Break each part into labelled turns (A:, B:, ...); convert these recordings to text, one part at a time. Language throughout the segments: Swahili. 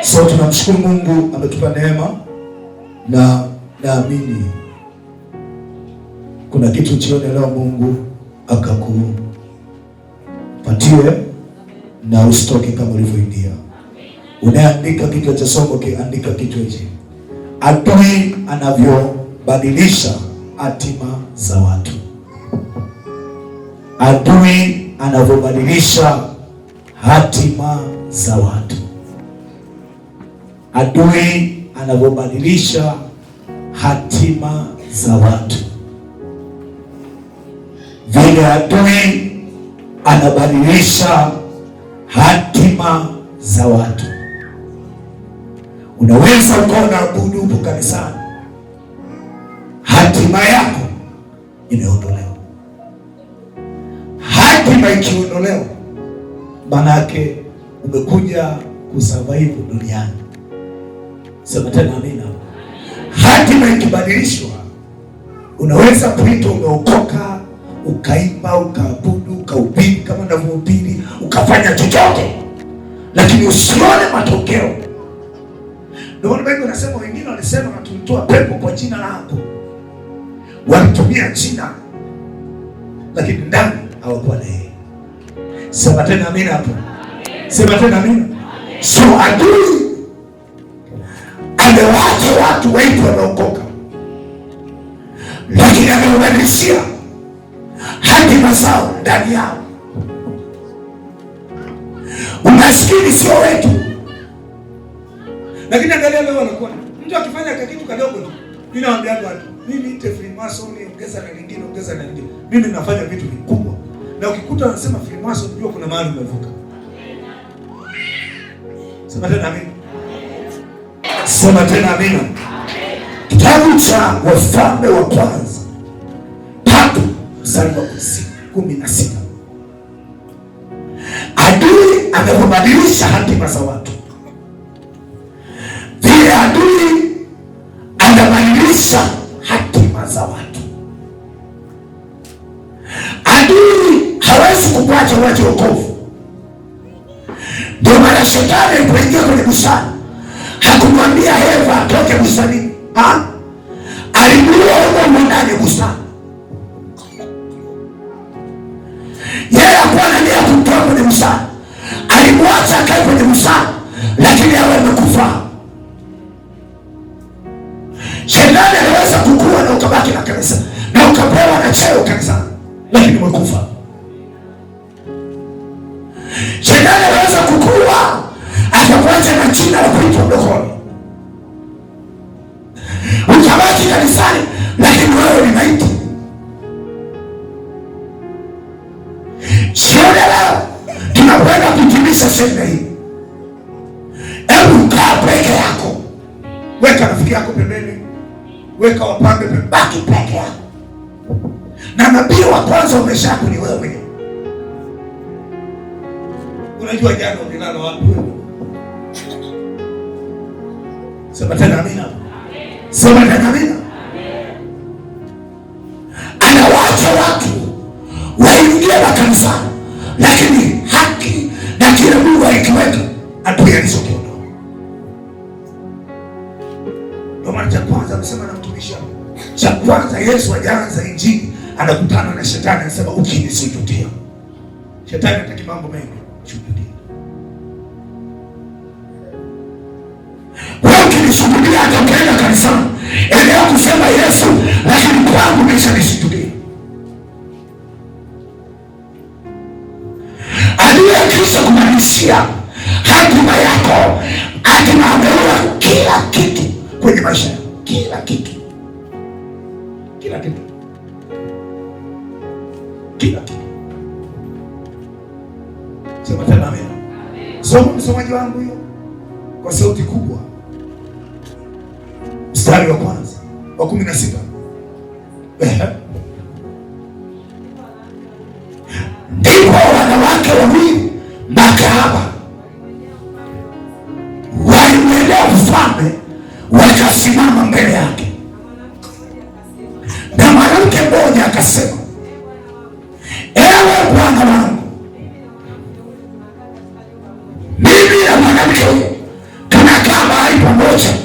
A: So tunamshukuru Mungu ametupa neema, na naamini kuna kitu jioni leo Mungu akakupatie na usitoke kama ulivyoingia. Unaandika kichwa cha somo, kiandika kichwa hichi: adui anavyobadilisha hatima za watu. Adui anavyobadilisha hatima za watu. Adui anavyobadilisha hatima za watu. Vile adui anabadilisha hatima za watu. Unaweza ukawa unaabudu huko kanisani, hatima yako imeondolewa. Hatima ikiondolewa, manake umekuja kusurvive duniani. Sema tena amina. Hatima ikibadilishwa, unaweza kuitwa umeokoka, ukaimba, ukaabudu, ukahubiri kama ninavyohubiri, ukafanya chochote, lakini usione matokeo. Ndio maana Biblia inasema, wengine walisema tulitoa pepo kwa jina lako, walitumia jina, lakini ndani hawakuwa na yeye. Sema tena amina hapo. Sema tena amina. So adui amewacha watu wengi wanaokoka, lakini amewabadilishia hatima zao ndani yao. Umaskini sio wetu. Lakini angalia leo wanakuwa mtu akifanya kitu kadogo tu, mimi naambia watu, mimi ite Freemason, ongeza na lingine, ongeza na lingine. Mimi ninafanya vitu vikubwa. Na ukikuta anasema Freemason, unajua kuna mahali umevuka. Sema tena amina. Sema tena amina. Kitabu cha Wafalme wa Kwanza 3:16. Adui amebadilisha hatima za watu. Vile adui anabadilisha hatima za watu. Adui hawezi kukuacha uache wokovu. Ndio maana shetani alipoingia kwenye bustani, hakumwambia Eva atoke bustanini. Alimwua huko ndani ya bustani. Yeye hakuwa na nia kumtoa kwenye bustani. Alimwacha akae kwenye bustani, lakini awe amekufa. Shetani anaweza kukua na ukabaki na kanisa, na ukapewa na cheo kanisa, lakini umekufa. Shetani anaweza kukua akakuacha na jina la kuitwa mlokole, ukabaki kanisani, lakini wewe ni maiti. Sio leo tunakwenda kutimiza semina hii. Hebu kaa peke yako, weka rafiki yako pembeni, weka wapambe pembeni, baki peke yako. Na nabii wa kwanza umeshako ni wewe mwenyewe. Unajua jana unalala wapi wewe? Sema tena amina. Sema tena amina. Anawacha watu waingie makanisani, lakini haki na kila Mungu aikiweka adui alizokiondoa. Ndio maana cha kwanza amesema na mtumishi wake. Cha kwanza Yesu hajaanza injili, anakutana na shetani, anasema ukinisujudia. Shetani anataka mambo mengi, sujudia. Wewe ukinisujudia hata ukienda kanisani, endelea kusema Yesu, lakini kwangu umeshanisujudia. Adui akisha kubadilishia hatima yako, hatima ameua kila kitu kwenye maisha, kila kitu, kila kitu, kila kitu. Sema tena amina. Somo msomaji wangu hiyo kwa sauti kubwa, mstari wa kwanza wa 16. Ndipo wanawake wawili makahaba walimwendea mfalme, wakasimama mbele yake. Na mwanamke mmoja akasema, ewe bwana wangu, mimi na mwanamke huyo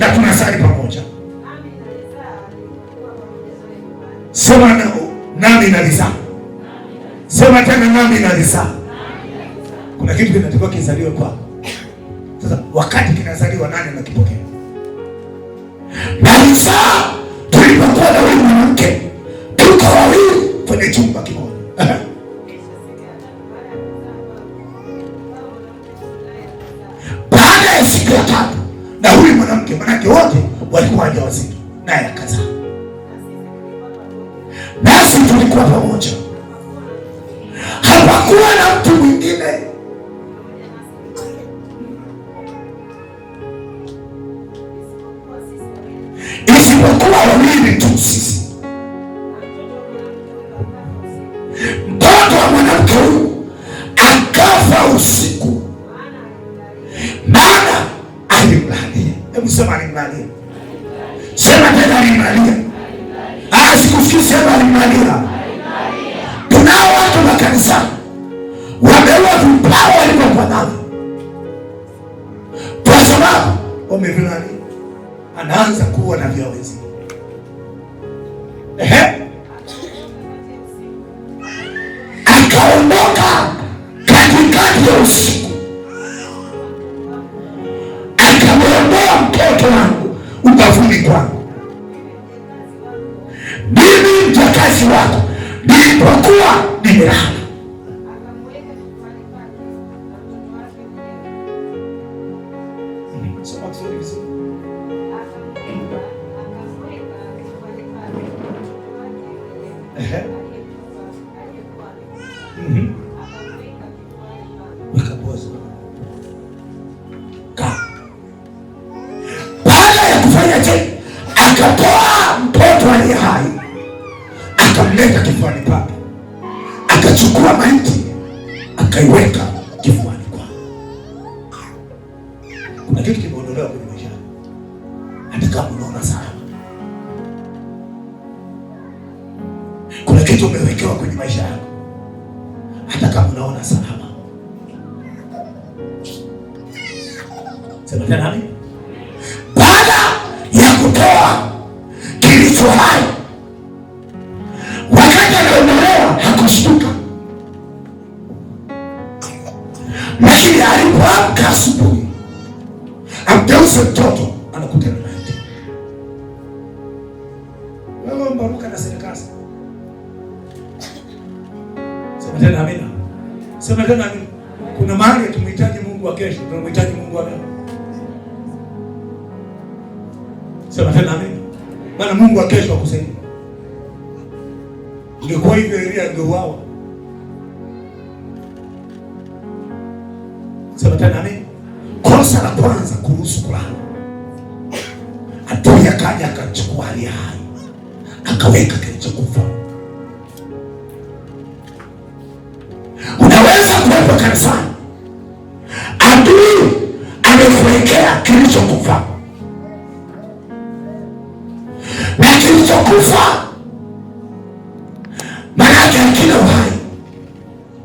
A: na tunasali pamoja. Sema nami nalizaa. Sema tena nami nalizaa. Kuna kitu kinatakiwa kizaliwe kwako. Sasa wakati kinazaliwa, nani anakipokea? Nalizaa tulipokuwa na huyu mwanamke, tuko wawili kwenye chumba kimoja. Baada ya siku ya tatu na huyu mwanamke, manake wote walikuwa wajawazito, naye akazaa. Nasi tulikuwa pamoja, hapakuwa na mtu mwingine. Isipokuwa wawili tu sisi. Mtoto wa mwanamke huyu akafa usiku, maana alimlalia. Hebu sema alimlalia. Sema tena alimlalia. Sikufikiri, sema alimlalia. Tunao watu makanisa wameua vipawa walivyokuwa navyo kwa sababu wamevilalia. Anaanza kuwa na vyawezi. Akaondoka katikati ya usiku, akamwondoa mtoto wangu ubavuni kwangu, mimi mjakazi wako, nilipokuwa nimelala. Baada ya kufanya je, akatoa mtoto aliye hai, akamleta kifuani pake, akachukua maiti akaiweka kifuani kwake. Kuna kitu kimeondolewa kwenye maisha, hata kama unaona salama. Kuna kitu umewekewa kwenye maisha yako, hata kama unaona salama. Sema tena nami. Baada ya kutoa kilicho hai, wakati anaondolewa hakushtuka, lakini alipoamka asubuhi amgeuze mtoto, anakuta na maiti. Wewe mbaruka na serikali. Sema tena amina. Sema tena amina. Kuna mahali tumhitaji Mungu wa kesho, tunamhitaji Mungu wa leo. Sema tena amina. Maana Mungu wa kesho akusaidia. Ingekuwa hivyo Elia angeuawa. Sema tena amina. Kosa la kwanza, kuruhusu kulala. Adui akaja akachukua aliye hai, akaweka kilichokufa. Unaweza kuwepo kanisani, adui amekuwekea kilichokufa, na kilichokufa maana yake hakina uhai.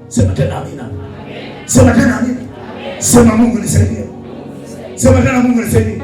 A: Sema tena amina. Sema tena amina. Sema Mungu nisaidie. Sema tena Mungu nisaidie.